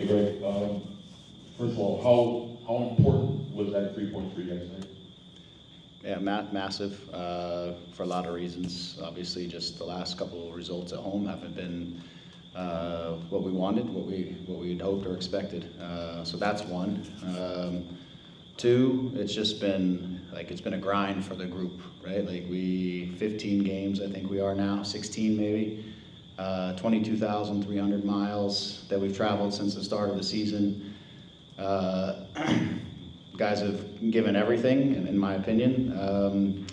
Greg, first of all, how important was that 3-point for you guys tonight? Yeah, massive for a lot of reasons. Obviously, just the last couple of results at home haven't been what we wanted, what we had hoped or expected. So that's one. Two, it's just been it's been a grind for the group, right? 15 games, I think we are now, 16 maybe. 22,300 miles that we've traveled since the start of the season. Guys have given everything, in my opinion,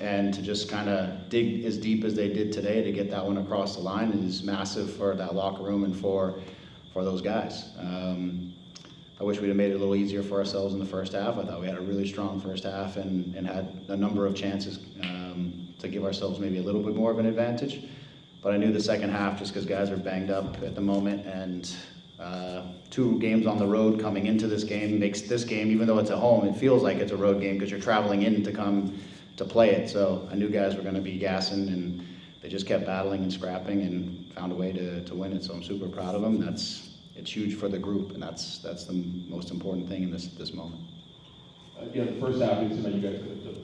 and to just kind of dig as deep as they did today to get that one across the line is massive for that locker room and for those guys. I wish we'd have made it a little easier for ourselves in the first half. I thought we had a really strong first half and had a number of chances to give ourselves maybe a little bit more of an advantage. But I knew the second half, just because guys are banged up at the moment, and 2 games on the road coming into this game makes this game, even though it's at home, it feels like it's a road game because you're traveling in to come to play it. So I knew guys were going to be gassing, and they just kept battling and scrapping and found a way to win it. So I'm super proud of them. It's huge for the group, and that's the most important thing in this moment. The first half, it seemed like you guys could have took,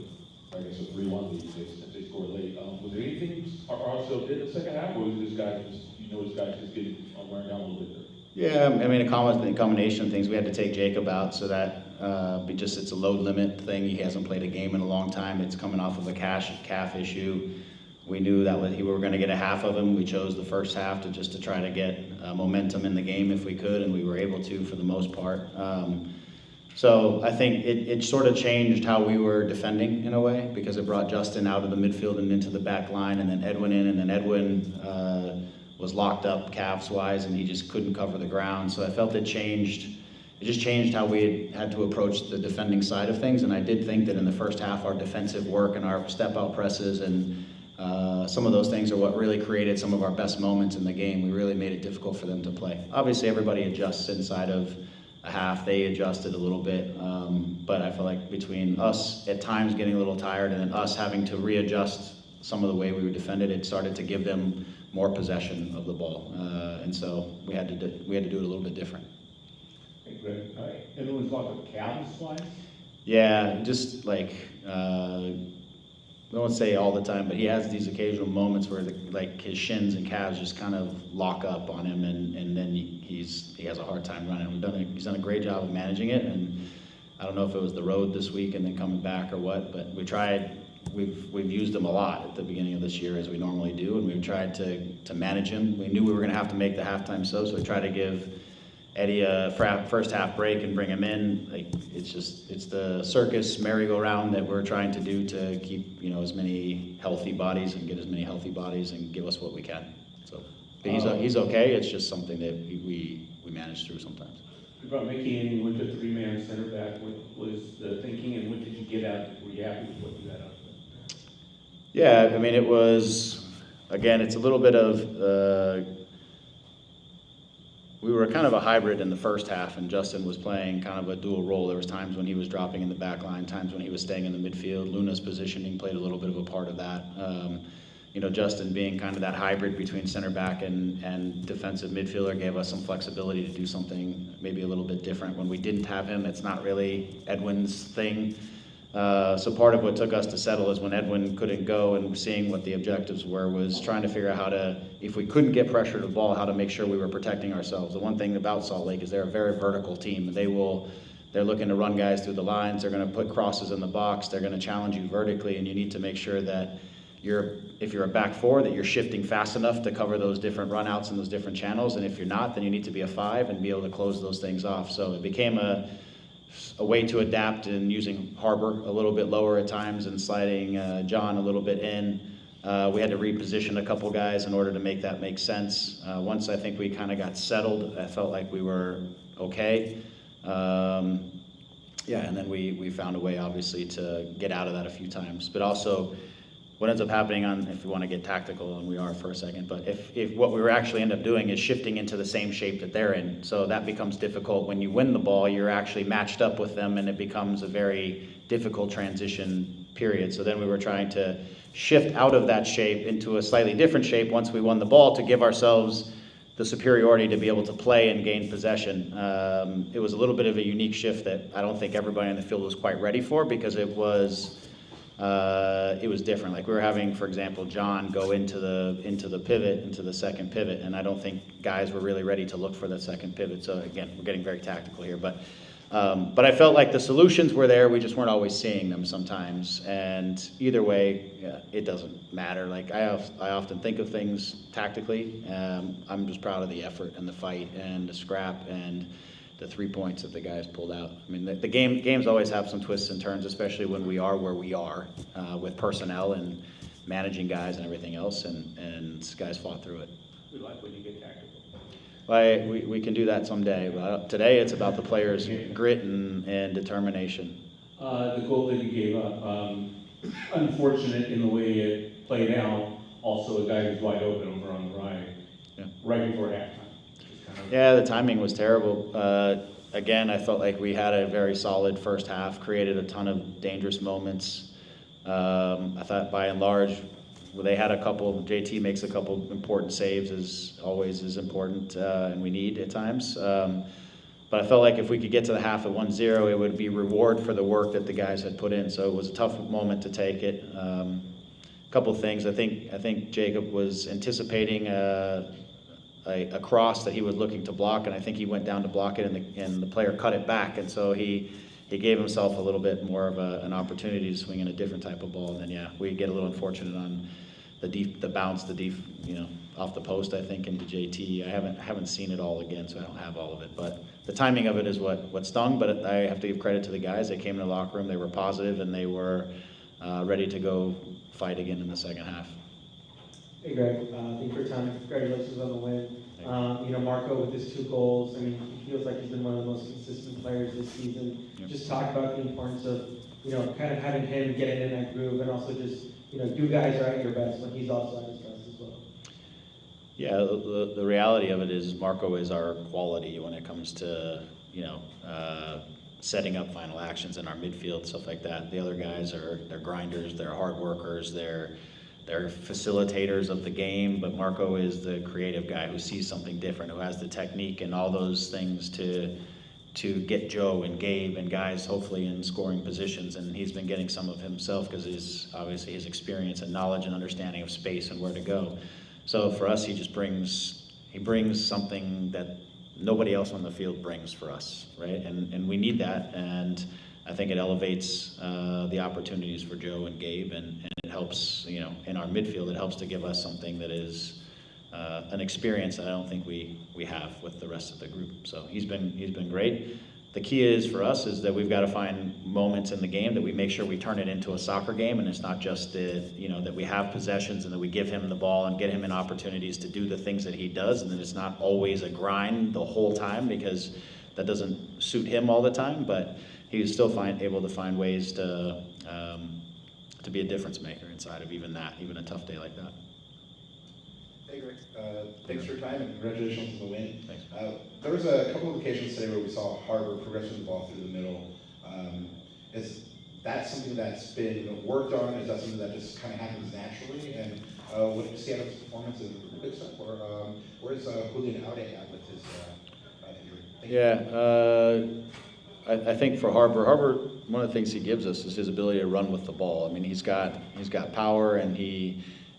I guess, a 3-1 lead if they scored late. Was there anything also did in the second half, or was this guy just getting wearing down a little bit there? Yeah, I mean, a combination of things. We had to take Jacob out so that it's a load limit thing. He hasn't played a game in a long time. It's coming off of a calf issue. We knew that we were going to get a half of him. We chose the first half to try to get momentum in the game if we could, and we were able to for the most part. So I think it sort of changed how we were defending in a way, because it brought Justin out of the midfield and into the back line, and then Edwin in, and then Edwin was locked up calves-wise, and he just couldn't cover the ground. So I felt it just changed how we had to approach the defending side of things. And I did think that in the first half, our defensive work and our step-out presses and some of those things are what really created some of our best moments in the game. We really made it difficult for them to play. Obviously, everybody adjusts inside of a half. They adjusted a little bit, but I feel like between us at times getting a little tired and then us having to readjust some of the way we were defended, it started to give them more possession of the ball, and so we had to do it a little bit different. Hey, Greg, everyone's talking calves wise? Yeah, just I don't say all the time, but he has these occasional moments where his shins and calves just kind of lock up on him, and then he has a hard time running. He's done a great job of managing it, and I don't know if it was the road this week and then coming back or what, but we tried. We've used him a lot at the beginning of this year, as we normally do, and we've tried to manage him. We knew we were going to have to make the halftime so we tried to give Eddie a first half break and bring him in. It's the circus merry-go-round that we're trying to do to keep as many healthy bodies and get as many healthy bodies and give us what we can. So but he's okay. It's just something that we manage through sometimes. About making any with the 3-man center back, what was the thinking, and what did you get out? Were you happy with what you got out? Yeah, I mean, it was, again, it's a little bit of, we were kind of a hybrid in the first half, and Justin was playing kind of a dual role. There was times when he was dropping in the back line, times when he was staying in the midfield. Luna's positioning played a little bit of a part of that. Justin being kind of that hybrid between center back and defensive midfielder gave us some flexibility to do something maybe a little bit different when we didn't have him. It's not really Edwin's thing. So part of what took us to settle is when Edwin couldn't go and seeing what the objectives were was trying to figure out how to, if we couldn't get pressure to the ball, how to make sure we were protecting ourselves. The one thing about Salt Lake is they're a very vertical team. They're looking to run guys through the lines. They're going to put crosses in the box. They're going to challenge you vertically, and you need to make sure that if you're a back 4, that you're shifting fast enough to cover those different runouts and those different channels. And if you're not, then you need to be a 5 and be able to close those things off. So it became a way to adapt in using Harbor a little bit lower at times and sliding John a little bit in. We had to reposition a couple guys in order to make that make sense. Once I think we kind of got settled, I felt like we were okay. And then we found a way, obviously, to get out of that a few times. But also, what ends up happening if you want to get tactical, and we are for a second, but if what we were actually end up doing is shifting into the same shape that they're in, so that becomes difficult. When you win the ball, you're actually matched up with them, and it becomes a very difficult transition period. So then we were trying to shift out of that shape into a slightly different shape once we won the ball to give ourselves the superiority to be able to play and gain possession. It was a little bit of a unique shift that I don't think everybody in the field was quite ready for, because it was different. Like we were having, for example, John go into the pivot, into the second pivot, and I don't think guys were really ready to look for that second pivot. So again, we're getting very tactical here, but I felt like the solutions were there. We just weren't always seeing them sometimes. And either way, yeah, it doesn't matter. Like I often think of things tactically. I'm just proud of the effort and the fight and the scrap and the 3 points that the guys pulled out. I mean, the games always have some twists and turns, especially when we are where we are with personnel and managing guys and everything else. And guys fought through it. We like when you get tactical. We can do that someday. But today it's about the players' grit and determination. The goal that you gave up, unfortunate in the way it played out. Also, a guy who's wide open over on the right, right before halftime. Yeah, the timing was terrible. Again, I felt like we had a very solid first half, created a ton of dangerous moments. I thought by and large, they had a couple, JT makes a couple important saves, as always is important, and we need at times. But I felt like if we could get to the half at 1-0, it would be reward for the work that the guys had put in. So it was a tough moment to take it. A couple things. I think Jacob was anticipating a cross that he was looking to block, and I think he went down to block it, and the player cut it back, and so he gave himself a little bit more of an opportunity to swing in a different type of ball. And then we get a little unfortunate on the bounce, off the post, I think, into JT. I haven't seen it all again, so I don't have all of it. But the timing of it is what stung. But I have to give credit to the guys. They came in the locker room, they were positive, and they were ready to go fight again in the second half. Hey Greg, thank you for your time. Congratulations on the win. Marco with his 2 goals. I mean, he feels like he's been one of the most consistent players this season. Yep. Just talk about the importance of, kind of having him getting in that groove, and also just, you guys are at your best when he's also at his best as well. Yeah, the reality of it is Marco is our quality when it comes to, setting up final actions in our midfield, stuff like that. The other guys they're grinders, they're hard workers, they're facilitators of the game, but Marco is the creative guy who sees something different, who has the technique and all those things to get Joe and Gabe and guys hopefully in scoring positions. And he's been getting some of himself because obviously his experience and knowledge and understanding of space and where to go. So for us, he brings something that nobody else on the field brings for us, right? And we need that, and I think it elevates the opportunities for Joe and Gabe, and it helps, in our midfield, it helps to give us something that is an experience that I don't think we have with the rest of the group. So he's been great. The key is for us is that we've got to find moments in the game that we make sure we turn it into a soccer game, and it's not just that we have possessions and that we give him the ball and get him in opportunities to do the things that he does, and that it's not always a grind the whole time, because that doesn't suit him all the time. But he's still able to find ways to be a difference maker inside of even a tough day like that. Hey Greg, thanks for your time and congratulations on the win. Thanks. There was a couple of occasions today where we saw Harbor progressing the ball through the middle. Is that something that's been worked on? Is that something that just kind of happens naturally? And what did you see out of his performance in the big stuff? Or where's Julian Aude at with his injury? I think for Harbor, one of the things he gives us is his ability to run with the ball. I mean, he's got power, and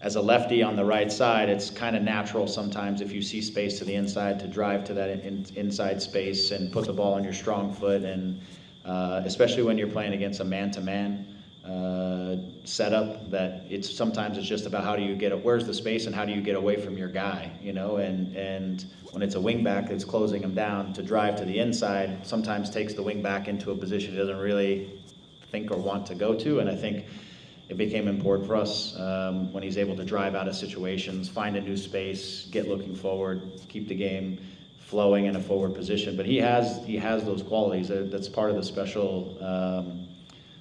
as a lefty on the right side, it's kind of natural sometimes if you see space to the inside to drive to that inside space and put the ball on your strong foot, and especially when you're playing against a man-to-man setup, that sometimes it's just about where's the space and how do you get away from your guy, and when it's a wing back that's closing him down, to drive to the inside sometimes takes the wing back into a position he doesn't really think or want to go to. And I think it became important for us when he's able to drive out of situations, find a new space, get looking forward, keep the game flowing in a forward position. But he has those qualities. That's part of the special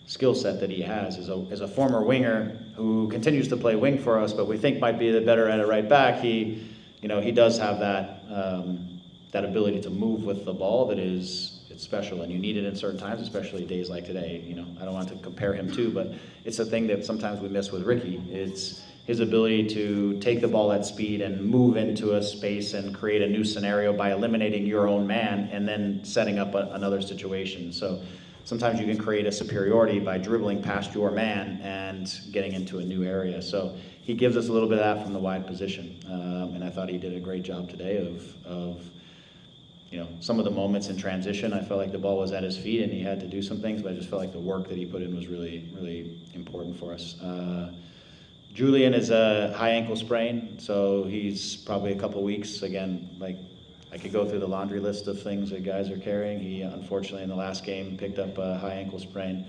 skill set that he has. As a former winger who continues to play wing for us, but we think might be the better at a right back, he does have that ability to move with the ball it's special, and you need it in certain times, especially days like today. I don't want to compare him to, but it's a thing that sometimes we miss with Ricky. his ability to take the ball at speed and move into a space and create a new scenario by eliminating your own man and then setting up another situation. So sometimes you can create a superiority by dribbling past your man and getting into a new area. So he gives us a little bit of that from the wide position. And I thought he did a great job today of some of the moments in transition. I felt like the ball was at his feet and he had to do some things, but I just felt like the work that he put in was really, really important for us. Julian is a high ankle sprain, so he's probably a couple weeks. Again, like I could go through the laundry list of things that guys are carrying. He unfortunately in the last game picked up a high ankle sprain.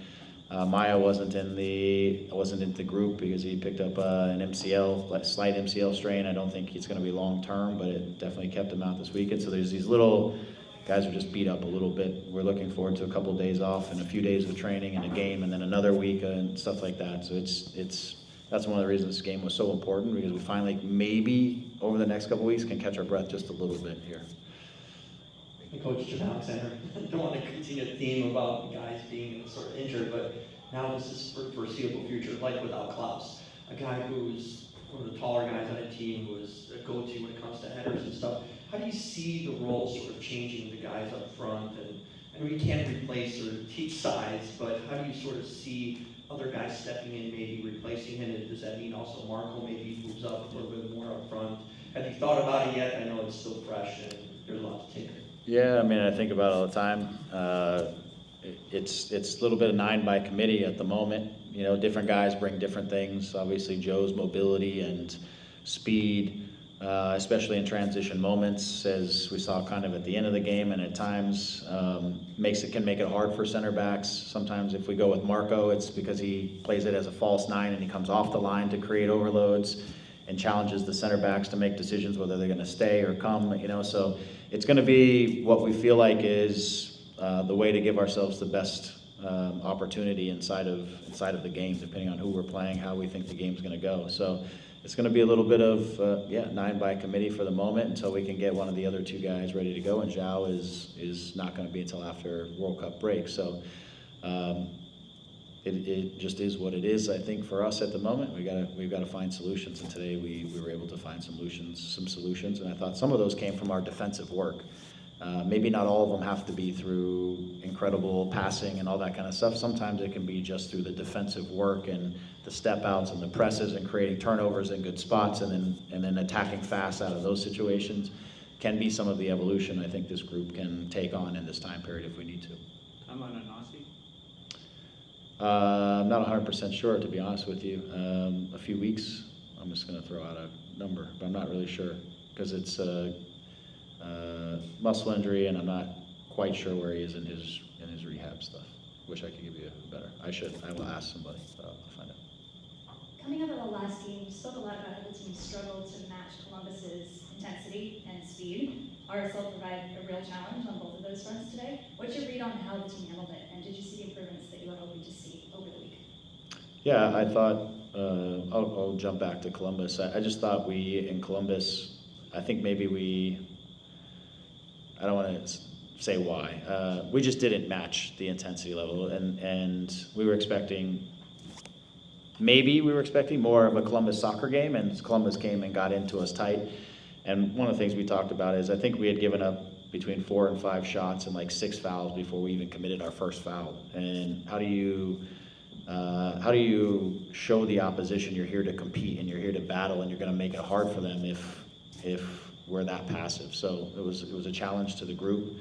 Maya wasn't in the group because he picked up an MCL, slight MCL strain. I don't think he's going to be long term, but it definitely kept him out this weekend. So there's these little guys are just beat up a little bit. We're looking forward to a couple of days off and a few days of training and a game, and then another week and stuff like that. So that's one of the reasons this game was so important, because we finally maybe over the next couple of weeks can catch our breath just a little bit here. Coach Jim Alexander, I don't want to continue the theme about guys being sort of injured, but now this is for foreseeable future, like without Klaus, a guy who's one of the taller guys on a team, who is a go-to when it comes to headers and stuff. How do you see the role sort of changing the guys up front? And we can't replace or teach size, but how do you sort of see other guys stepping in, maybe replacing him? And does that mean also Marco maybe moves up a little bit more up front? Have you thought about it yet? I know it's still fresh and there's a lot to take. Yeah, I mean, I think about it all the time. It's a little bit of 9 by committee at the moment. Different guys bring different things. Obviously, Joe's mobility and speed, especially in transition moments, as we saw kind of at the end of the game, and at times can make it hard for center backs. Sometimes if we go with Marco, it's because he plays it as a false 9 and he comes off the line to create overloads and challenges the center backs to make decisions whether they're going to stay or come. So it's going to be what we feel like is the way to give ourselves the best opportunity inside of the game, depending on who we're playing, how we think the game's going to go. So it's going to be a little bit of 9 by committee for the moment until we can get one of the other 2 guys ready to go, and Zhao is not going to be until after World Cup break. So it just is what it is. I think for us at the moment, we've got to find solutions, and today we were able to find some solutions, and I thought some of those came from our defensive work. Maybe not all of them have to be through incredible passing and all that kind of stuff. Sometimes it can be just through the defensive work and the step outs and the presses and creating turnovers in good spots, and then attacking fast out of those situations can be some of the evolution I think this group can take on in this time period if we need to. I'm on an Aussie. I'm not 100% sure, to be honest with you. A few weeks. I'm just going to throw out a number, but I'm not really sure because it's muscle injury, and I'm not quite sure where he is in his rehab stuff. Wish I could give you a better. I will ask somebody, but I'll find out. Coming out of the last game, you spoke a lot about how the team struggled to match Columbus's intensity and speed. RSL provided a real challenge on both of those fronts today. What's your read on how the team handled it, and did you see the improvements that you were hoping to see over the week? Yeah, I thought, I'll jump back to Columbus. I just thought we, in Columbus, I think maybe I don't want to say why, we just didn't match the intensity level, and we were expecting more of a Columbus soccer game, and Columbus came and got into us tight. And one of the things we talked about is I think we had given up between 4 and 5 shots and like 6 fouls before we even committed our first foul. And how do you show the opposition you're here to compete and you're here to battle and you're going to make it hard for them if we're that passive? So it was a challenge to the group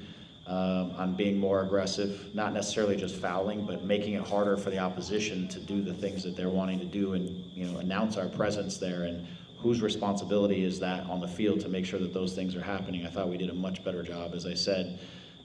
on being more aggressive, not necessarily just fouling, but making it harder for the opposition to do the things that they're wanting to do, and announce our presence there, and whose responsibility is that on the field to make sure that those things are happening. I thought we did a much better job. As I said,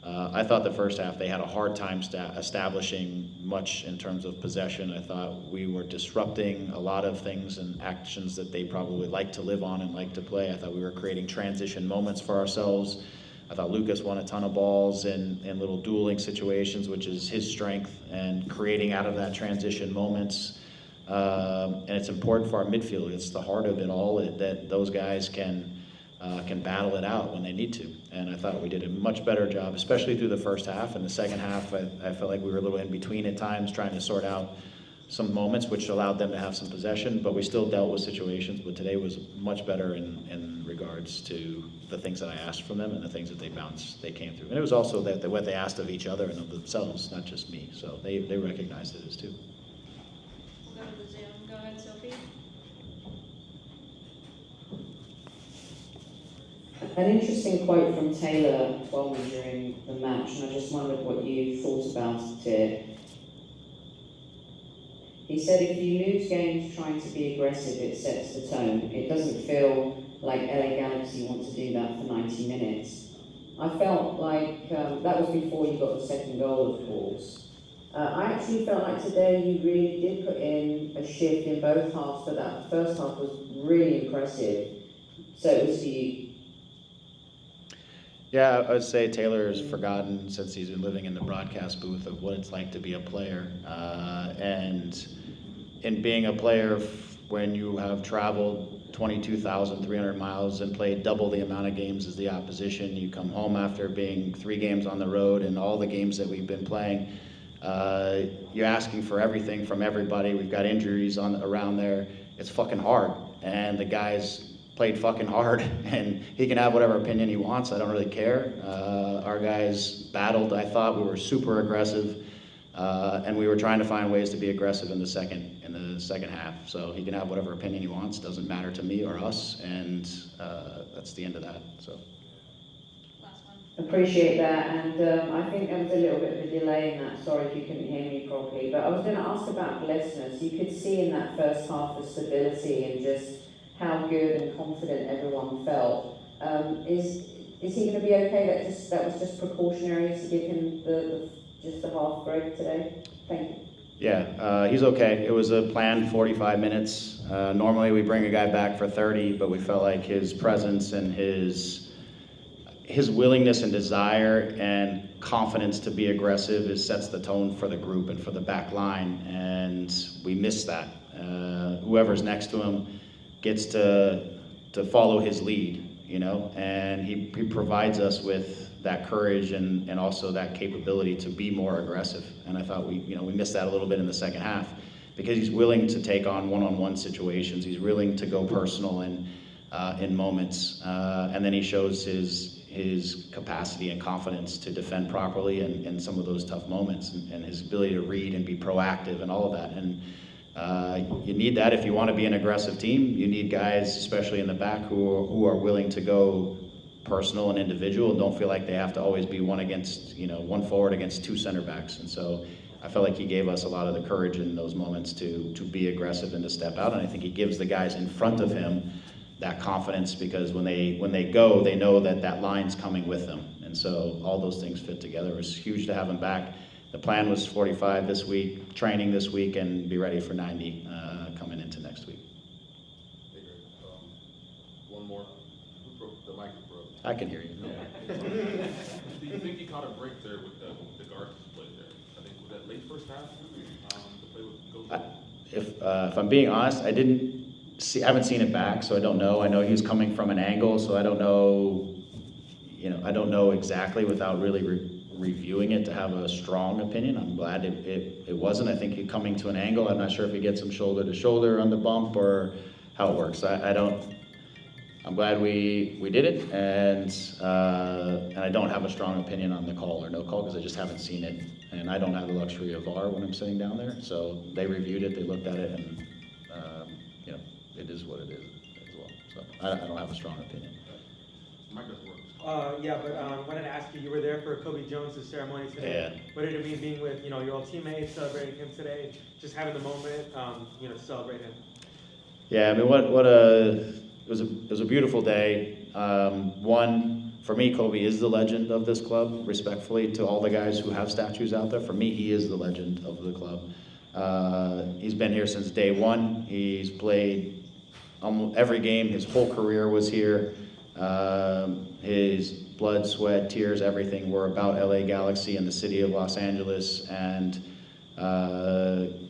I thought the first half they had a hard time establishing much in terms of possession. I thought we were disrupting a lot of things and actions that they probably like to live on and like to play. I thought we were creating transition moments for ourselves. I thought Lucas won a ton of balls in little dueling situations, which is his strength, and creating out of that transition moments. And it's important for our midfield. It's the heart of it all, that those guys can battle it out when they need to. And I thought we did a much better job, especially through the first half. In the second half, I felt like we were a little in between at times, trying to sort out some moments which allowed them to have some possession, but we still dealt with situations. But today was much better in regards to the things that I asked from them and the things that they came through. And it was also that what they asked of each other and of themselves, not just me. So they recognized it as too. We'll go to the Zoom. Go ahead, Sophie. An interesting quote from Taylor told me during the match, and I just wondered what you thought about it. He said, if you lose games trying to be aggressive, it sets the tone. It doesn't feel like LA Galaxy want to do that for 90 minutes. I felt like that was before you got the second goal, of course. I actually felt like today you really did put in a shift in both halves, but that first half was really impressive. So it was for you. Yeah, I would say Taylor has forgotten, since he's been living in the broadcast booth, of what it's like to be a player. And in being a player, when you have traveled 22,300 miles and played double the amount of games as the opposition, you come home after being 3 games on the road and all the games that we've been playing, you're asking for everything from everybody. We've got injuries around there. It's fucking hard. And the guys played fucking hard, and he can have whatever opinion he wants. I don't really care. Our guys battled. I thought we were super aggressive, and we were trying to find ways to be aggressive in the second half. So he can have whatever opinion he wants. Doesn't matter to me or us, and that's the end of that. So. Last one. Appreciate that, and I think there was a little bit of a delay in that. Sorry if you couldn't hear me properly, but I was going to ask about blessedness. You could see in that first half the stability and just how good and confident everyone felt. Is he going to be okay? That was just precautionary to give him just the half break today? Thank you. Yeah, he's okay. It was a planned 45 minutes. Normally we bring a guy back for 30, but we felt like his presence and his willingness and desire and confidence to be aggressive sets the tone for the group and for the back line, and we missed that. Whoever's next to him gets to follow his lead, and he provides us with that courage and also that capability to be more aggressive. And I thought we missed that a little bit in the second half, because he's willing to take on one-on-one situations. He's willing to go personal in moments, and then he shows his capacity and confidence to defend properly in some of those tough moments, and his ability to read and be proactive and all of that. And you need that if you want to be an aggressive team. You need guys, especially in the back, who are willing to go personal and individual and don't feel like they have to always be one forward against 2 center backs. And so I felt like he gave us a lot of the courage in those moments to be aggressive and to step out. And I think he gives the guys in front of him that confidence, because when they go, they know that line's coming with them. And so all those things fit together. It was huge to have him back. The plan was 45 this week, training this week, and be ready for 90 coming into next week. Hey, Greg, one more. The mic is broken. I can hear you. Do you think he caught a break there with the guard play there? I think was that late first half to play with Goalkeeper? If I'm being honest, I haven't seen it back, so I don't know. I know he was coming from an angle, so I don't know. I don't know exactly without really reviewing it to have a strong opinion. I'm glad it wasn't. I think he coming to an angle. I'm not sure if he gets him shoulder to shoulder on the bump or how it works. I'm glad we did it, and I don't have a strong opinion on the call or no call, because I just haven't seen it, and I don't have the luxury of VAR when I'm sitting down there. So they reviewed it, they looked at it, and it is what it is as well. So I don't have a strong opinion. Mic doesn't work. Yeah, but I wanted to ask you were there for Cobi Jones' ceremony today. Yeah. What did it mean being with, your old teammates, celebrating him today, just having the moment, to celebrate him? Yeah, I mean, it was a beautiful day. One, for me, Cobi is the legend of this club, respectfully to all the guys who have statues out there. For me, he is the legend of the club. He's been here since day one. He's played almost every game. His whole career was here. His blood, sweat, tears, everything were about LA Galaxy and the city of Los Angeles. And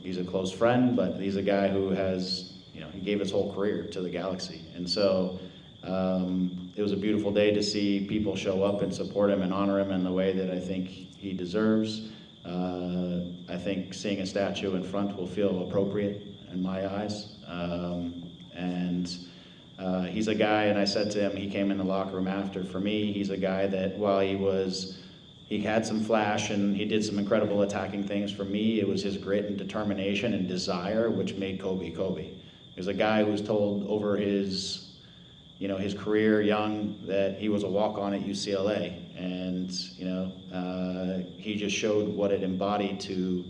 he's a close friend, but he's a guy who has, he gave his whole career to the Galaxy. And so it was a beautiful day to see people show up and support him and honor him in the way that I think he deserves. I think seeing a statue in front will feel appropriate in my eyes. He's a guy, and I said to him, he came in the locker room after, for me, he's a guy that while he had some flash and he did some incredible attacking things, for me, it was his grit and determination and desire which made Cobi Cobi. He was a guy who was told over his career young that he was a walk-on at UCLA, and he just showed what it embodied to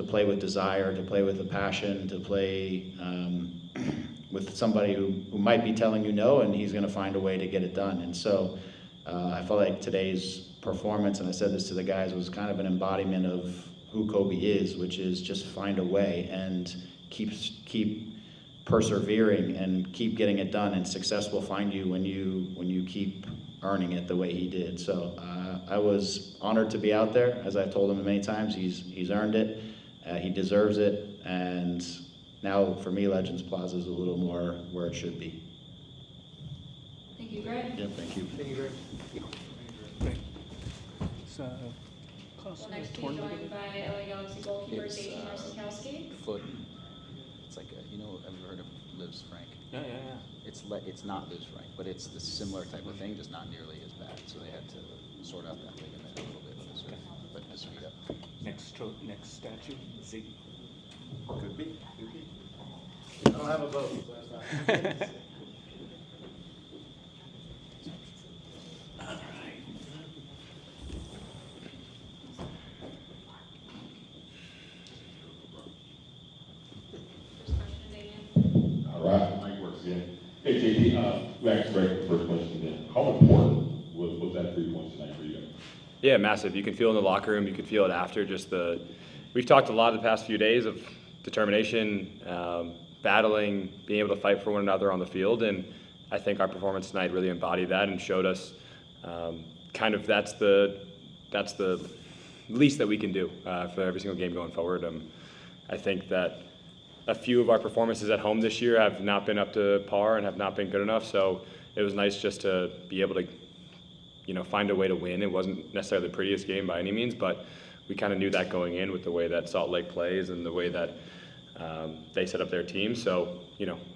play with desire, to play with a passion, to play with somebody who might be telling you no, and he's going to find a way to get it done. And so I felt like today's performance, and I said this to the guys, was kind of an embodiment of who Cobi is, which is just find a way and keep persevering and keep getting it done, and success will find you when you keep earning it the way he did. So I was honored to be out there. As I've told him many times, he's earned it, he deserves it, and now for me, Legends Plaza is a little more where it should be. Thank you, Greg. Yeah, thank you. Thank you, Greg. We'll next be joined by LA Galaxy goalkeeper Jason Marcinkowski. Foot. It's like, have you ever heard of Lives Frank? Yeah. It's not Lives Frank, but it's the similar type of thing, just not nearly as bad. So they had to sort out that ligament a little bit, but his feet up. Next statue, Ziggy. Could be. I don't have a vote, so that's not. All right, Mike works again. Hey, JT, we asked Greg the first question then. How important was that 3 points tonight for you guys? Yeah, massive. You can feel it in the locker room. You can feel it after. We've talked a lot the past few days of determination, battling, being able to fight for one another on the field, and I think our performance tonight really embodied that and showed us kind of that's the least that we can do for every single game going forward. I think that a few of our performances at home this year have not been up to par and have not been good enough, so it was nice just to be able to find a way to win. It wasn't necessarily the prettiest game by any means, but we kind of knew that going in with the way that Salt Lake plays and the way that they set up their team. So,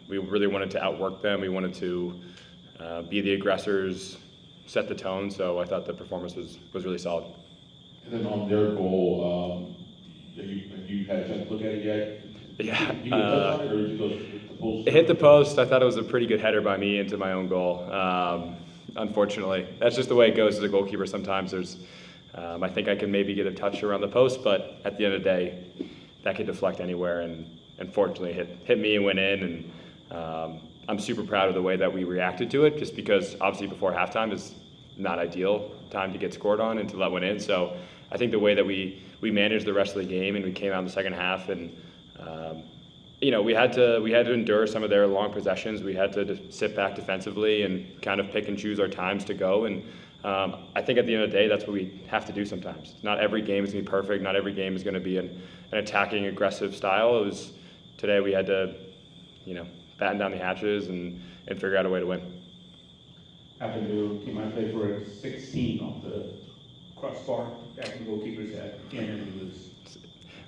we really wanted to outwork them. We wanted to be the aggressors, set the tone. So I thought the performance was really solid. And then on their goal, have you had a chance to look at it yet? Yeah. You get a touch on it, or did you go to the post? It hit the post. I thought it was a pretty good header by me into my own goal. Unfortunately, that's just the way it goes as a goalkeeper. Sometimes I think I can maybe get a touch around the post, but at the end of the day, that could deflect anywhere. And unfortunately, hit me and went in. And I'm super proud of the way that we reacted to it, just because obviously before halftime is not ideal time to get scored on and to let one in. So I think the way that we managed the rest of the game and we came out in the second half and we had to endure some of their long possessions. We had to sit back defensively and kind of pick and choose our times to go. And I think at the end of the day, that's what we have to do sometimes. Not every game is going to be perfect. Not every game is going to be an attacking, aggressive style. Today we had to, batten down the hatches and figure out a way to win. Happened to team I played for 16 off the crossbar, back in goalkeeper's head, and it was.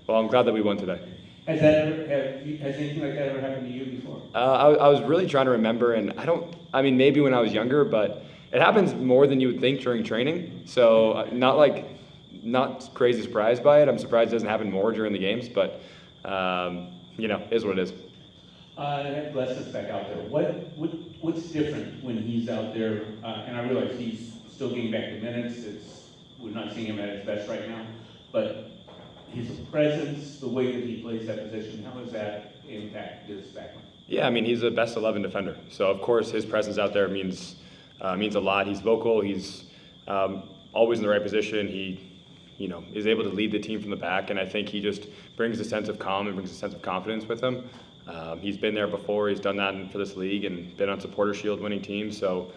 Well, I'm glad that we won today. Has anything like that ever happened to you before? I was really trying to remember, and maybe when I was younger, but it happens more than you would think during training. So not crazy surprised by it. I'm surprised it doesn't happen more during the games, but is what it is. Bless us back out there. What's different when he's out there? And I realize he's still getting back to minutes. We're not seeing him at his best right now, but his presence, the way that he plays that position, how does that impact his backline? Yeah, he's a best 11 defender. So of course his presence out there means a lot. He's vocal. He's always in the right position. He, is able to lead the team from the back, and I think he just brings a sense of calm and brings a sense of confidence with him. He's been there before. He's done that for this league and been on Supporter Shield winning teams. So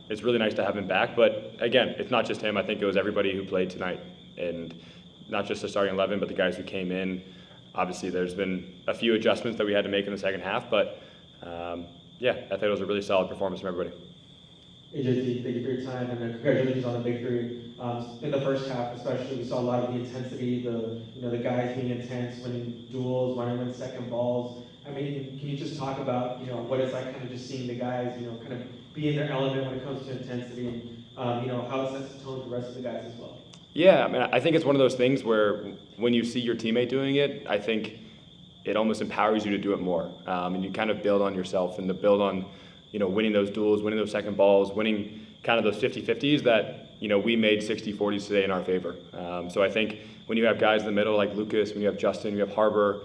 it's really nice to have him back. But again, it's not just him. I think it was everybody who played tonight, and not just the starting 11, but the guys who came in. Obviously, there's been a few adjustments that we had to make in the second half, but I thought it was a really solid performance from everybody. Hey, JT, thank you for your time, and congratulations on the victory. In the first half, especially, we saw a lot of the intensity, the guys being intense, winning duels, win second balls. I mean, can you just talk about, what it's like kind of just seeing the guys, kind of be in their element when it comes to intensity, and, how it sets the tone for the rest of the guys as well? Yeah, I mean, I think it's one of those things where when you see your teammate doing it, I think it almost empowers you to do it more. And you kind of build on yourself and to build on, winning those duels, winning those second balls, winning kind of those 50-50s that, we made 60-40s today in our favor. So I think when you have guys in the middle like Lucas, when you have Justin, you have Harbor,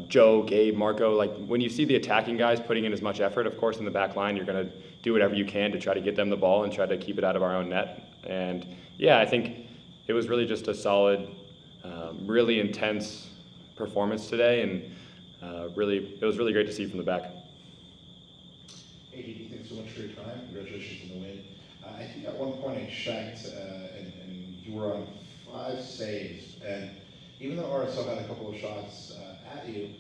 Joe, Gabe, Marco, like when you see the attacking guys putting in as much effort, of course, in the back line, you're going to do whatever you can to try to get them the ball and try to keep it out of our own net. And yeah, I think it was really just a solid, really intense performance today, and it was really great to see from the back. Hey, DD, thanks so much for your time. Congratulations on the win. I think at one point I checked, and you were on 5 saves, and even though RSL had a couple of shots at you,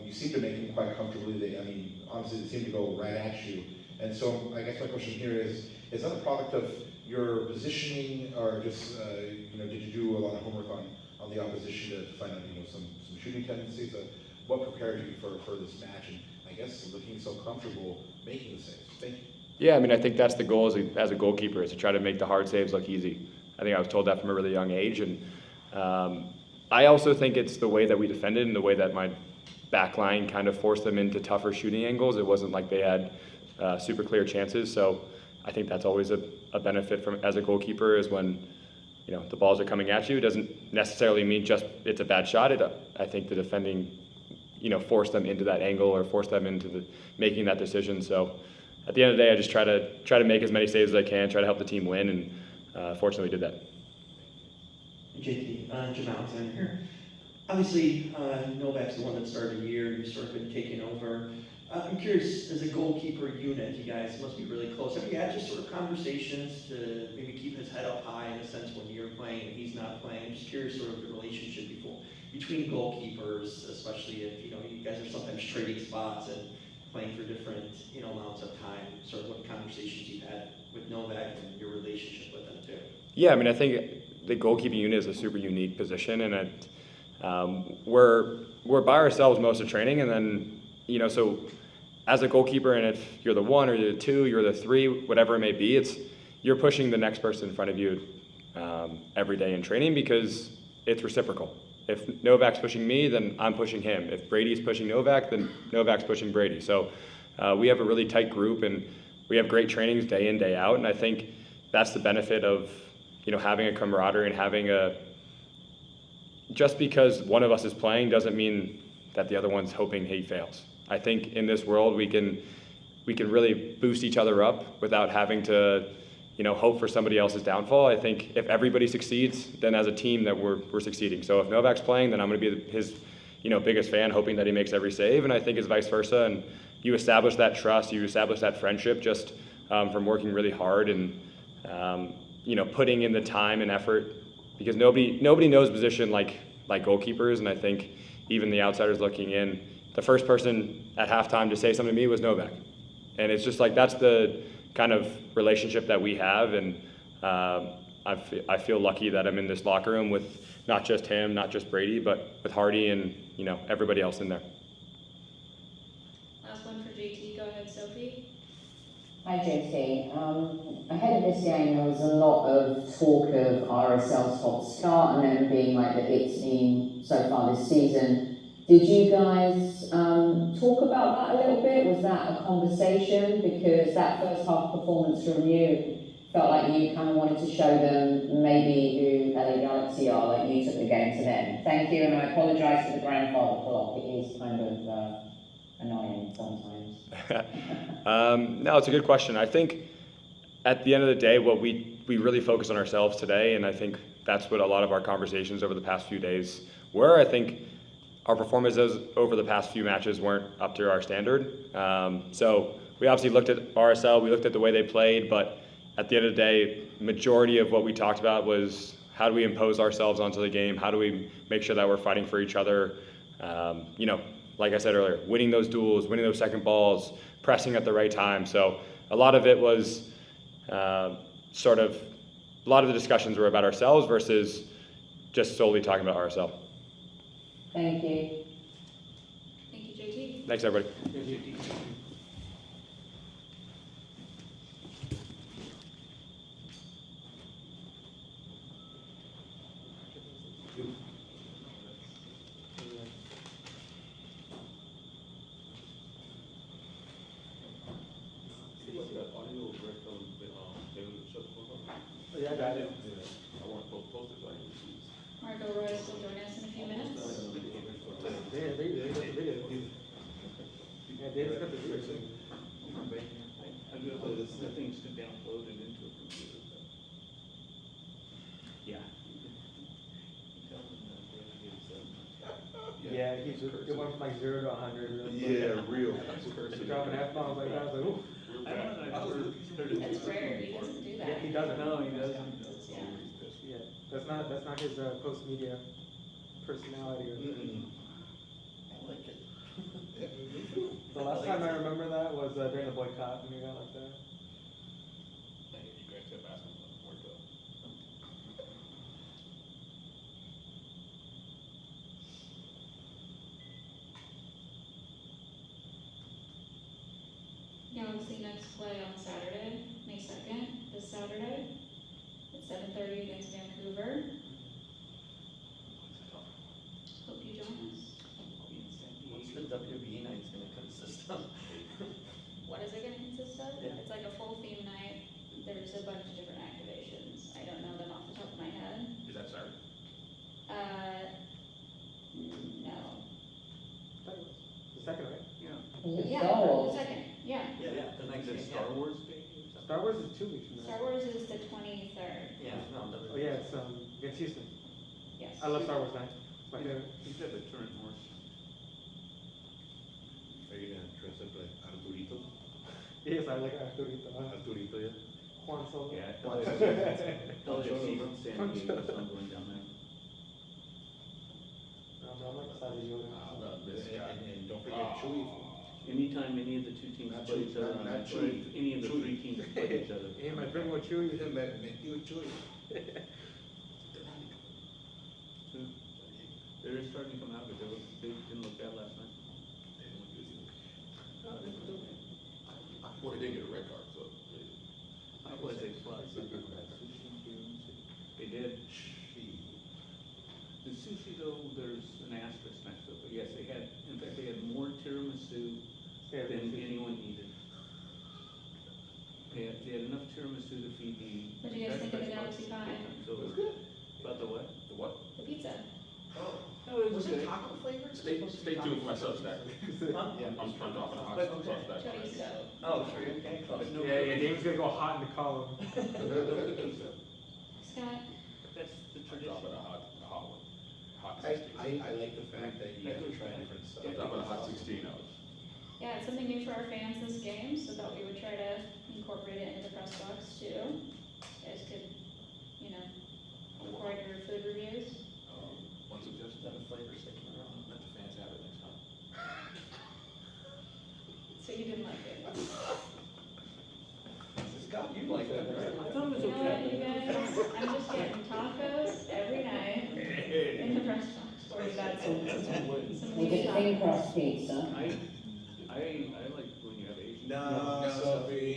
you seemed to make them quite comfortably. Honestly, they seemed to go right at you. And so I guess my question here is that a product of your positioning, or just, did you do a lot of homework on the opposition to find out, some shooting tendencies? What prepared you for this match, and I guess looking so comfortable making the saves? Thank you. Yeah, I think that's the goal as a goalkeeper, is to try to make the hard saves look easy. I think I was told that from a really young age, and I also think it's the way that we defended and the way that my back line kind of forced them into tougher shooting angles. It wasn't like they had super clear chances, so I think that's always a benefit as a goalkeeper, is when the balls are coming at you. It doesn't necessarily mean just it's a bad shot. I think the defending force them into that angle or force them into making that decision. So at the end of the day, I just try to make as many saves as I can, try to help the team win, and fortunately we did that. JT, Jim Alexander here. Obviously, Novak's the one that started the year. You've sort of been taking over. I'm curious, as a goalkeeper unit, you guys must be really close. Have you had just sort of conversations to maybe keep his head up high, in a sense, when you're playing and he's not playing? I'm just curious sort of the relationship between goalkeepers, especially if, you guys are sometimes trading spots and playing for different, amounts of time. Sort of what conversations you've had with Novak and your relationship with them too. Yeah, I think the goalkeeping unit is a super unique position, and we're by ourselves most of training, and then, so as a goalkeeper, and if you're the 1 or the 2, you're the 3, whatever it may be, you're pushing the next person in front of you every day in training, because it's reciprocal. If Novak's pushing me, then I'm pushing him. If Brady's pushing Novak, then Novak's pushing Brady. So we have a really tight group, and we have great trainings day in, day out, and I think that's the benefit of having a camaraderie and having just because one of us is playing doesn't mean that the other one's hoping he fails. I think in this world we can really boost each other up without having to hope for somebody else's downfall. I think if everybody succeeds, then as a team that we're succeeding. So if Novak's playing, then I'm going to be his biggest fan, hoping that he makes every save, and I think it's vice versa. And you establish that trust, you establish that friendship just from working really hard and putting in the time and effort, because nobody knows position like goalkeepers. And I think even the outsiders looking in, the first person at halftime to say something to me was Novak, and it's just like that's the kind of relationship that we have. And I feel lucky that I'm in this locker room with not just him, not just Brady, but with Hardy and everybody else in there. Last one for JT. Go ahead, Sophie. Hi JT. Ahead of this game there was a lot of talk of RSL's hot start and then being like the it team so far this season. Did you guys talk about that a little bit? Was that a conversation? Because that first half performance from you felt like you kind of wanted to show them maybe who LA Galaxy are, like you took the game to them. Thank you, and I apologise for the grandfather pull-up. It is kind of annoying sometimes. No, it's a good question. I think at the end of the day, what we really focus on ourselves today, and I think that's what a lot of our conversations over the past few days were. I think our performances over the past few matches weren't up to our standard. So we obviously looked at RSL, we looked at the way they played, but at the end of the day, majority of what we talked about was how do we impose ourselves onto the game? How do we make sure that we're fighting for each other? Like I said earlier, winning those duels, winning those second balls, pressing at the right time. So a lot of it was sort of a lot of the discussions were about ourselves versus just solely talking about RSL. Thank you. Thank you, JT. Thanks, everybody. Yeah, I got it. Marco Reus will join us in a few minutes. Yeah, Dave's got the video. The things to download it into a computer. Yeah. Yeah, it went from like 0 to 100. Yeah, real. Dropping F-bombs like that, I was like, ooh. That's rare, he doesn't do that. Yeah, he doesn't. No, he doesn't. Yeah. Yeah, that's not his post media personality. I like it. The last time I remember that was during the boycott when he got like that. You guys have basketball worked up. Galaxy next play on Saturday, May 2nd, this Saturday, at 7:30 against Vancouver. Hope you join us. What's the WBE night's gonna consist of? What is it going to consist of? Yeah. It's like a full theme night. There's a bunch of different activations. I don't know them off the top of my head. Is that Saturday? No. The second, right? Was it Yeah, Star the Wars? second, yeah. Yeah, the next Is it game, Star yeah. Wars Day? Star Wars is 2 weeks from Star now. Wars is the 23rd. Yeah, no, Oh yeah, it's against Houston. Yes. I love Star Wars night. It's my favorite. He's got the current horse. Are you gonna dress up like Arturito? Yes, I like Arturito. Arturito, yeah. Juan Solo. Yeah. LAFC from San Diego, so I'm going down there. I'm like excited to go there. And don't forget Chewy. Anytime any of the two teams Not play Chewy, each other, not or Chewy. any of the Chewy. three teams play each other. Hey, my drink with Chewy. Metido Chewy. They're starting to come out, but they didn't look bad last night. Well, they didn't get a red card, so. I was a plus. They did. The sushi though, there's an asterisk next to it, but yes, they had, in fact, they had more tiramisu Yeah, than sushi. anyone needed. They had enough tiramisu to feed the. What do you guys think of the Galaxy Pie? So it was good. About the what? The what? The pizza. No, it was Was it good. taco flavored? Stay tuned for my Substack. Yeah. I'm dropping a hot But- Substack. Chorizo. Oh, sure, you're getting close. No, Yeah, Dave's gonna go hot in the column. Scott? That's the I'm tradition. dropping a hot one. Hot I 16. like the fact that you get to try different stuff. I'm dropping a hot 16 out. Yeah, it's something new for our fans this game, so thought we would try to incorporate it into the press box too. You guys could, record your food reviews. One suggestion, Is that a flavor sticking around? let the fans have it next time. So you didn't like it. Scott, you like that, right? I thought it was You know what, you okay. guys, I'm just getting tacos every night in the press box. Or you got some Was leafy it thin tacos. crust pizza? I like when you have Asian. No, Sophie,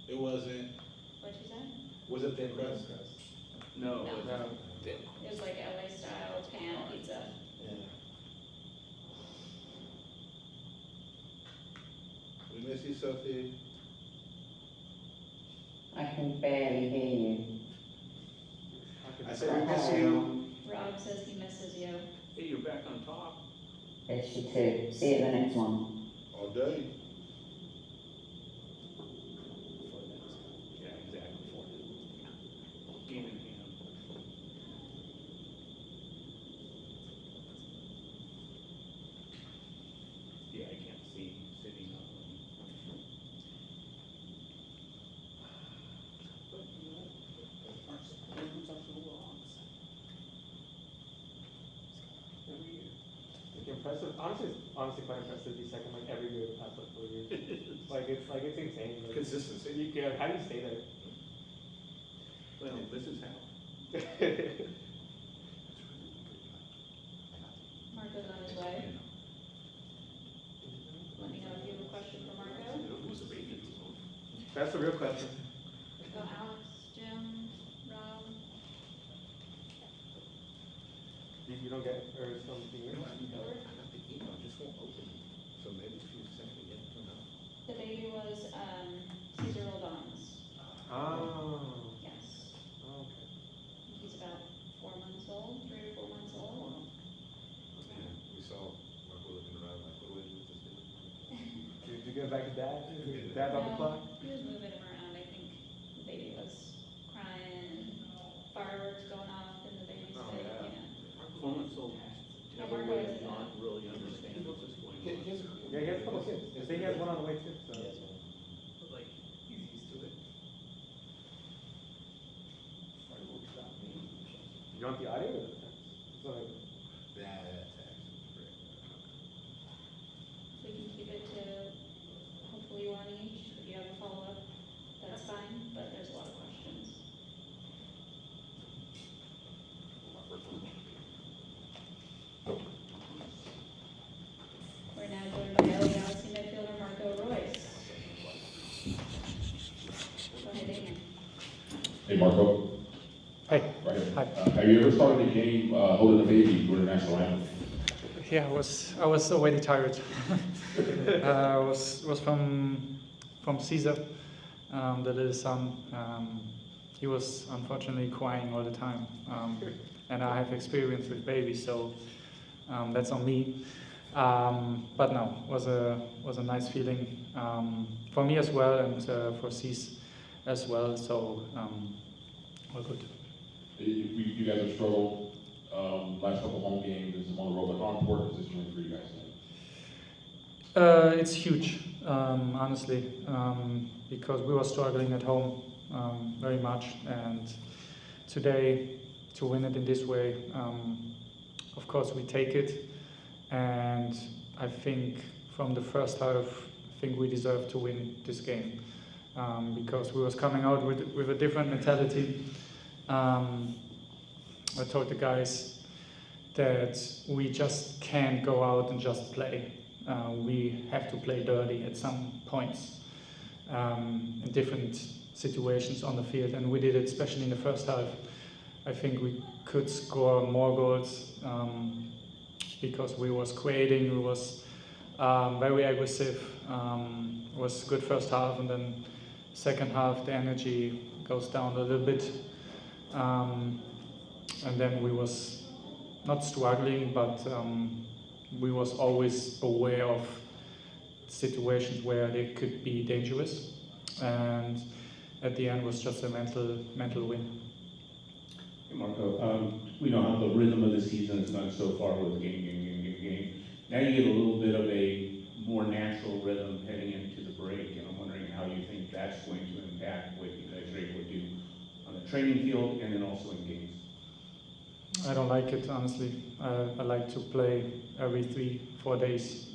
it wasn't. What'd you say? Was it thin crust? No, No. it wasn't. It was like LA style pan pizza. Yeah. We miss you, Sophie. I can barely hear you. I said we miss you. Rob says he misses you. Hey, you're back on top. Yes, you too. See you at the next one. All day. Yeah, exactly. Game in hand. Yeah, I can't see sitting up. But, our rooms are so long. Every year. Like impressive. Honestly, quite impressive. Be second like every year the past like 4 years. It's insane. Like, Consistency. how do you stay there? Well, this is how. Marco's on his way. Let me know if you have a question for Marco. That's the real question. Go Alex, Jim, Rob. You don't get it, or something? The baby was Caesar Rodon's. Oh. Yes. Okay. He's about 4 months old, 3 or 4 months old. We saw Marco looking around like, what do I do with this baby? Did you get back to dad? Dad on the No, clock? he was moving him around. I think the baby was crying, fireworks going off in the baby's Oh, face, yeah. you know. 4 months old. Yeah, Marco is Not really understand what's going on. Yeah, he has a couple of kids. I think he has one on the way too, so. But like, he's used to it. You want the audio or the text? It's not like- We can keep it to hopefully 1 each. If you have a follow-up, that's fine, but there's a lot of questions. We're now joined by LA Galaxy midfielder Marco Reus. Go ahead, Damon. Hey, Marco. Hey. Right here. Hi. Have you ever started a game holding a baby for the national anthem? Yeah, I was already tired. Was from Caesar, the little son. He was unfortunately crying all the time, and I have experience with babies, so that's on me. But no, was a nice feeling for me as well, and for C's as well. So all good. You guys have struggled last couple home games and some on the road, but how important is this win for you guys tonight? It's huge, honestly, because we were struggling at home very much, and today to win it in this way, of course we take it, and I think from the first half, I think we deserve to win this game because we was coming out with a different mentality. I told the guys that we just can't go out and just play. We have to play dirty at some points in different situations on the field, and we did it especially in the first half. I think we could score more goals because we was creating, we was very aggressive, was good first half, and then second half the energy goes down a little bit. And then we was not struggling, but we was always aware of situations where they could be dangerous, and at the end was just a mental win. Hey Marco, we know how the rhythm of the season has gone so far with game. Now you get a little bit of a more natural rhythm heading into the break, and I'm wondering how you think that's going to impact what you guys are able to do on the training field and then also in games. I don't like it, honestly. I like to play every 3-4 days.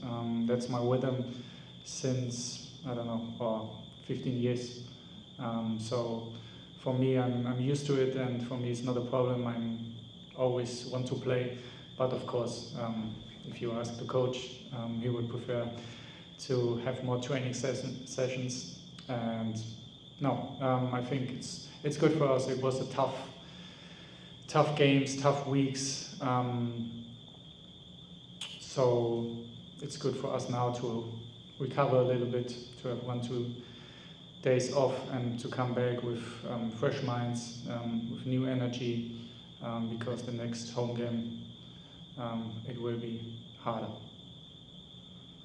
That's my rhythm since, I don't know, 15 years. So for me, I'm used to it, and for me it's not a problem. I always want to play, but of course, if you ask the coach, he would prefer to have more training sessions. And no, I think it's good for us. It was a tough games, tough weeks. So it's good for us now to recover a little bit, to have 1-2 days off and to come back with fresh minds, with new energy, because the next home game, it will be harder.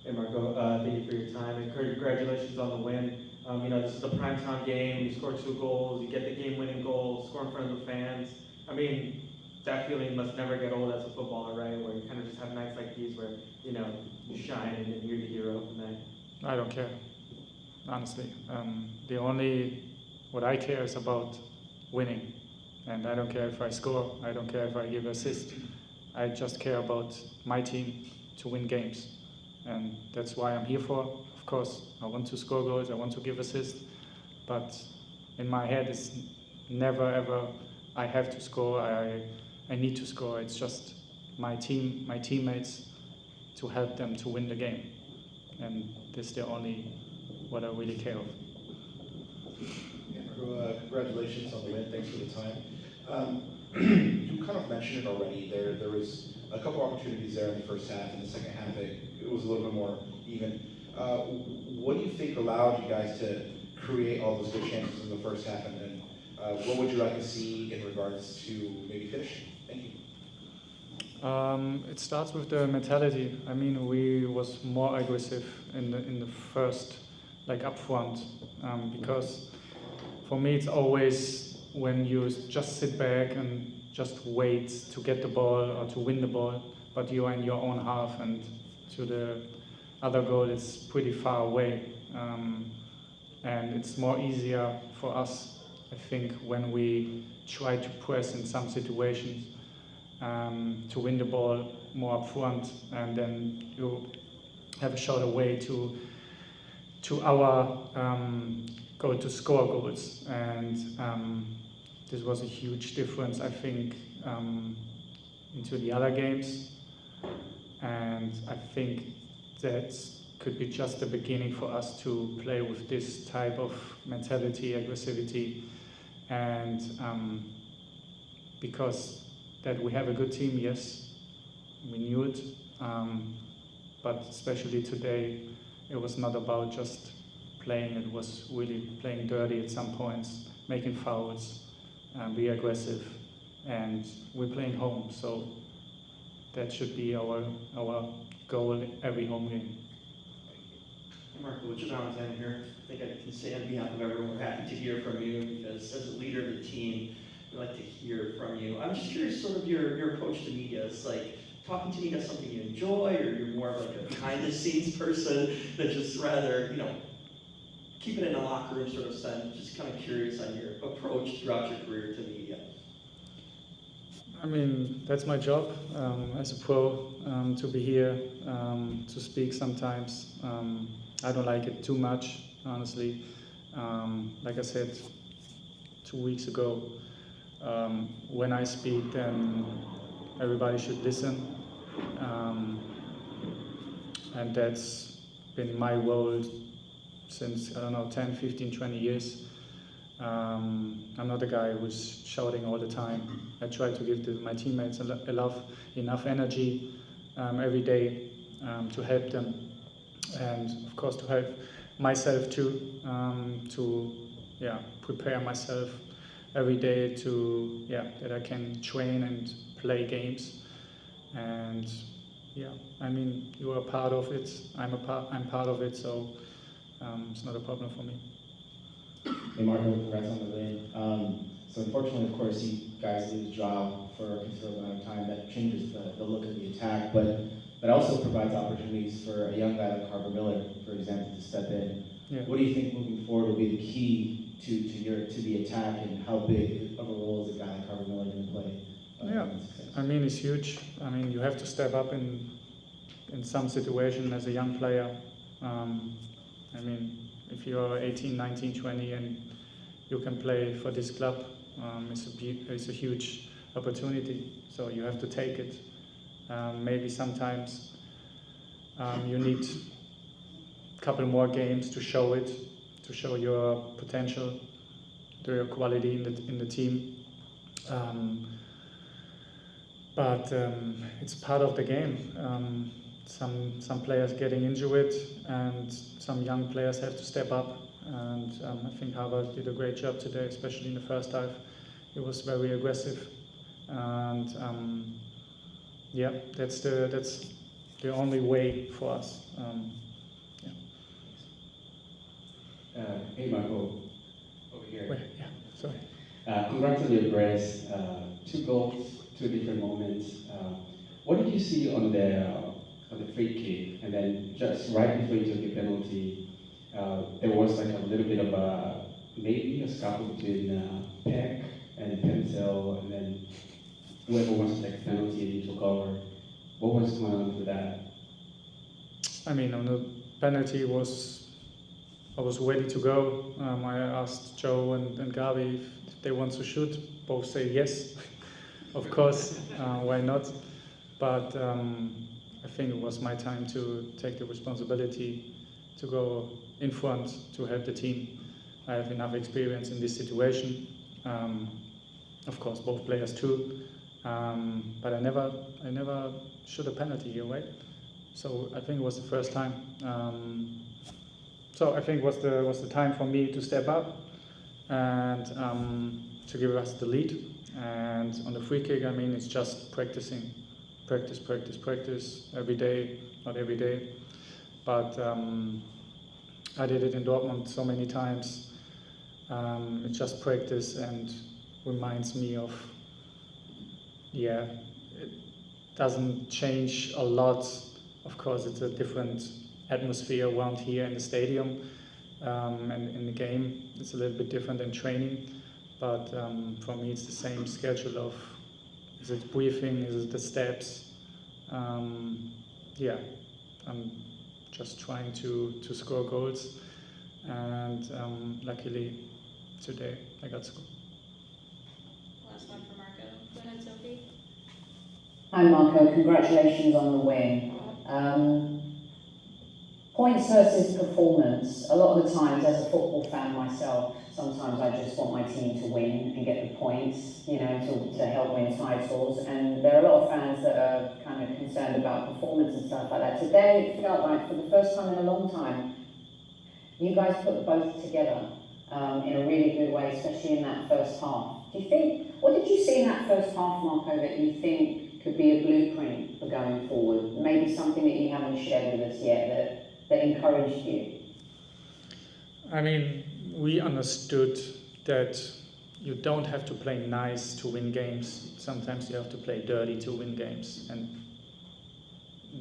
Hey Marco, thank you for your time, and congratulations on the win. This is a primetime game, you score 2 goals, you get the game-winning goal, score in front of the fans. I mean, that feeling must never get old as a footballer, right? Where you kind of just have nights like these where, you shine and you're the hero of the night. I don't care, honestly. What I care is about winning. And I don't care if I score, I don't care if I give assist. I just care about my team to win games. And that's why I'm here for. Of course, I want to score goals, I want to give assists, but in my head it's never ever I have to score, I need to score. It's just my team, my teammates, to help them to win the game. And this is the only what I really care of. Yeah, congratulations on the win. Thanks for the time. You kind of mentioned it already. There was a couple opportunities there in the first half. In the second half, it was a little bit more even. What do you think allowed you guys to create all those good chances in the first half? And then what would you like to see in regards to maybe finishing? Thank you. It starts with the mentality. I mean, we was more aggressive in the first, like up front, because for me it's always when you just sit back and just wait to get the ball or to win the ball, but you are in your own half and to the other goal it's pretty far away, and it's more easier for us, I think, when we try to press in some situations. To win the ball more up front, and then you have a shorter way to our goal to score goals. And this was a huge difference, I think, into the other games. And I think that could be just the beginning for us to play with this type of mentality, aggressivity, and because that we have a good team, yes, we knew it, but especially today, it was not about just playing, it was really playing dirty at some points, making fouls, be aggressive, and we're playing home, so that should be our goal every home game. Marco Jones here. I think I can say on behalf of everyone, we're happy to hear from you, because as a leader of the team, we'd like to hear from you. I'm just curious, sort of your approach to media. Is like talking to media something you enjoy, or you're more of like a behind the scenes person that just rather, keep it in a locker room sort of sense? Just kind of curious on your approach throughout your career to media. I mean, that's my job as a pro, to be here, to speak sometimes. I don't like it too much, honestly. Like I said 2 weeks ago, when I speak, then everybody should listen. And that's been my role since, 10, 15, 20 years. I'm not a guy who's shouting all the time. I try to give my teammates enough energy every day to help them, and of course to help myself too, to prepare myself every day to that I can train and play games. And I mean, you are a part of it. I'm part of it, so it's not a problem for me. Hey Marco, congrats on the win. So unfortunately, of course, you guys lose draw for a considerable amount of time. That changes the look of the attack, but that also provides opportunities for a young guy like Harper Miller, for example, to step in. Yeah. What do you think moving forward will be the key to the attack, and how big of a role is a guy like Harper Miller going to play? I mean, it's huge. I mean, you have to step up in some situation as a young player. I mean, if you're 18, 19, 20 and you can play for this club, it's a huge opportunity, so you have to take it. Maybe sometimes you need a couple more games to show it, to show your potential, your quality in the team. But it's part of the game. Some players getting into it, and some young players have to step up. And I think Harvard did a great job today, especially in the first half. He was very aggressive, and that's the only way for us. Hey Marco, over here. Wait, sorry. Congrats on your brace. 2 goals, 2 different moments. What did you see on the free kick? And then just right before you took a penalty, there was like a little bit of maybe a scuffle between Peck and Pencil, and then whoever wants to take a penalty and you took over. What was going on with that? I mean, on the penalty was I was ready to go. I asked Joe and Gabi if they want to shoot. Both say yes, of course, why not? But I think it was my time to take the responsibility to go in front to help the team. I have enough experience in this situation. Of course, both players too. But I never shot a penalty here, right? So I think it was the first time. So I think it was the time for me to step up and to give us the lead. And on the free kick, I mean, it's just practicing, practice every day, not every day, but I did it in Dortmund so many times. It's just practice and reminds me of, yeah, it doesn't change a lot. Of course, it's a different atmosphere around here in the stadium, and in the game it's a little bit different than training, but for me it's the same schedule of, is it briefing, is it the steps? Yeah, I'm just trying to score goals, and luckily today I got scored. Last one for Marco. Go ahead, Sophie. Hi Marco, congratulations on the win. Points versus performance. A lot of the times, as a football fan myself, sometimes I just want my team to win and get the points, you know, to help win titles. And there are a lot of fans that are kind of concerned about performance and stuff like that. Today, it felt like for the first time in a long time, you guys put both together in a really good way, especially in that first half. Do you think, what did you see in that first half, Marco, that you think could be a blueprint for going forward? Maybe something that you haven't shared with us yet that encouraged you? I mean, we understood that you don't have to play nice to win games. Sometimes you have to play dirty to win games. And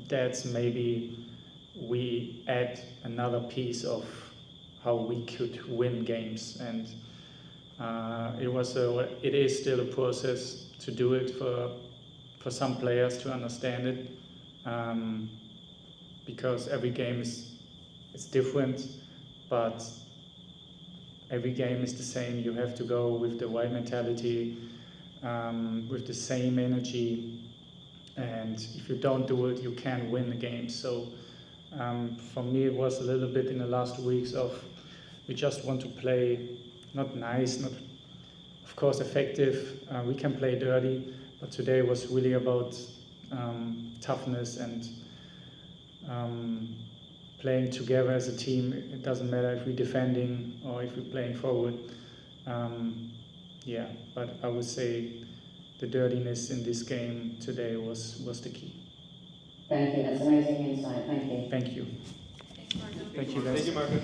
that's maybe we add another piece of how we could win games. And it is still a process to do it for some players to understand it. Because every game is different, but every game is the same. You have to go with the right mentality, with the same energy, and if you don't do it, you can't win the game. So for me, it was a little bit in the last weeks of, we just want to play not nice, not of course effective. We can play dirty, but today was really about toughness and playing together as a team. It doesn't matter if we're defending or if we're playing forward. Yeah, but I would say the dirtiness in this game today was the key. Thank you, that's amazing insight, thank you. Thank you. Thanks, Marco. Thank you, guys. Thank you, Marco.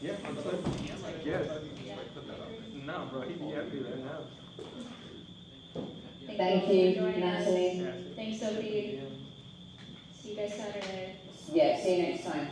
Yeah, I'm sorry. Yes. No, bro, he'd be happy right now. Thank you, Natalie. Thanks, Sophie. See you guys Saturday. Yeah, see you next time.